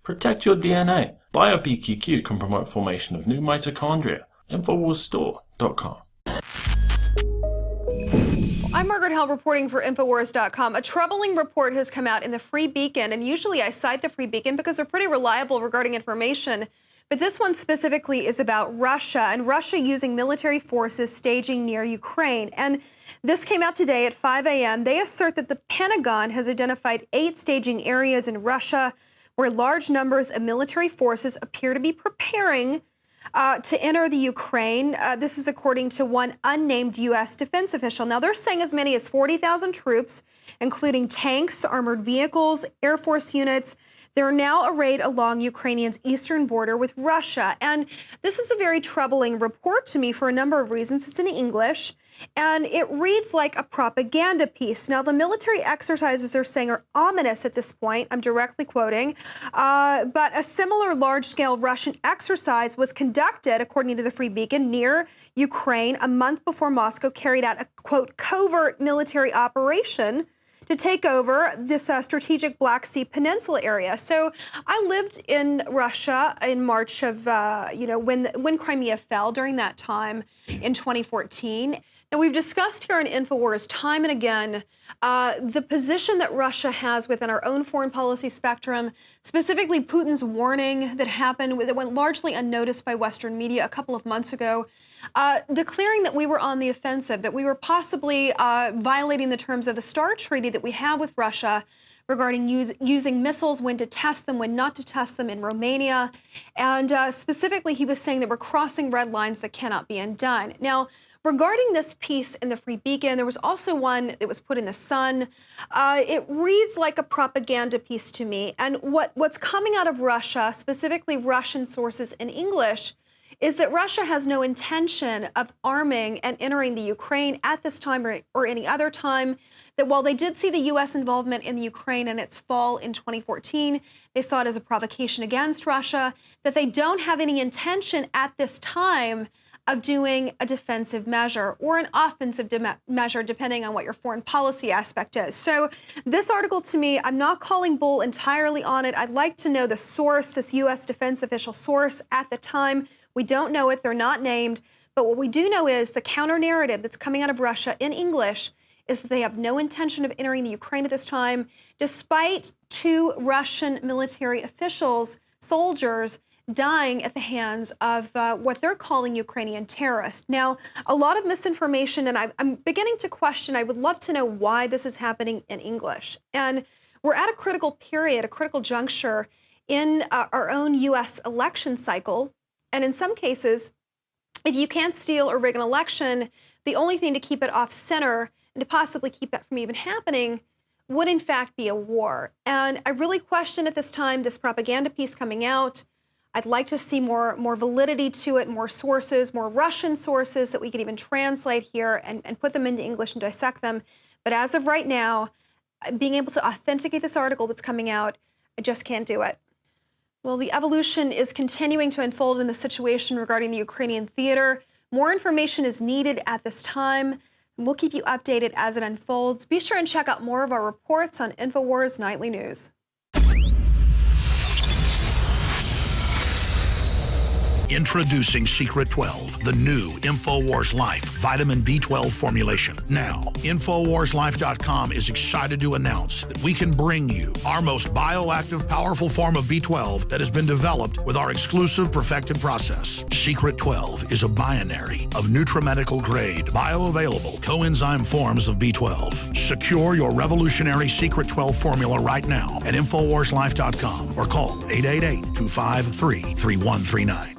Protect your DNA. BioPQQ can promote formation of new mitochondria. Infowarsstore.com. I'm Margaret Howell reporting for Infowars.com. A troubling report has come out in the Free Beacon, and usually I cite the Free Beacon because they're pretty reliable regarding information. But this one specifically is about Russia and Russia using military forces staging near Ukraine. And this came out today at 5 a.m. They assert that the Pentagon has identified 8 staging areas in Russia where large numbers of military forces appear to be preparing to enter the Ukraine. This is according to one unnamed U.S. defense official. Now, they're saying as many as 40,000 troops, including tanks, armored vehicles, Air Force units. They're now arrayed along Ukrainian's eastern border with Russia. And this is a very troubling report to me for a number of reasons. It's in English, and it reads like a propaganda piece. Now, the military exercises they're saying are ominous at this point. I'm directly quoting. But a similar large-scale Russian exercise was conducted, according to the Free Beacon, near Ukraine a month before Moscow carried out a, quote, covert military operation to take over this strategic Black Sea Peninsula area. So I lived in Russia in March of, when Crimea fell during that time in 2014. And we've discussed here on Infowars time and again the position that Russia has within our own foreign policy spectrum, specifically Putin's warning that went largely unnoticed by Western media a couple of months ago, declaring that we were on the offensive, that we were possibly violating the terms of the START treaty that we have with Russia regarding using missiles, when to test them, when not to test them in Romania. And specifically, he was saying that we're crossing red lines that cannot be undone. Now, regarding this piece in the Free Beacon, there was also one that was put in the Sun. It reads like a propaganda piece to me. And what's coming out of Russia, specifically Russian sources in English, is that Russia has no intention of arming and entering the Ukraine at this time or any other time. That while they did see the U.S. involvement in the Ukraine and its fall in 2014, they saw it as a provocation against Russia, that they don't have any intention at this time of doing a defensive measure or an offensive measure, depending on what your foreign policy aspect is. So this article, to me, I'm not calling bull entirely on it. I'd like to know the source, this U.S. defense official source at the time. We don't know it. They're not named. But what we do know is the counter-narrative that's coming out of Russia in English is that they have no intention of entering the Ukraine at this time, despite 2 Russian military officials, soldiers, dying at the hands of what they're calling Ukrainian terrorists. Now, a lot of misinformation, and I'm beginning to question, I would love to know why this is happening in English. And we're at a critical period, a critical juncture in our own U.S. election cycle. And in some cases, if you can't steal or rig an election, the only thing to keep it off center and to possibly keep that from even happening would in fact be a war. And I really question at this time this propaganda piece coming out. I'd like to see more validity to it, more sources, more Russian sources that we could even translate here and put them into English and dissect them. But as of right now, being able to authenticate this article that's coming out, I just can't do it. Well, the evolution is continuing to unfold in the situation regarding the Ukrainian theater. More information is needed at this time, and we'll keep you updated as it unfolds. Be sure and check out more of our reports on Infowars Nightly News. Introducing Secret 12, the new Infowars Life vitamin B12 formulation. Now, InfowarsLife.com is excited to announce that we can bring you our most bioactive, powerful form of B12 that has been developed with our exclusive perfected process. Secret 12 is a binary of nutramedical grade, bioavailable coenzyme forms of B12. Secure your revolutionary Secret 12 formula right now at InfowarsLife.com or call 888-253-3139.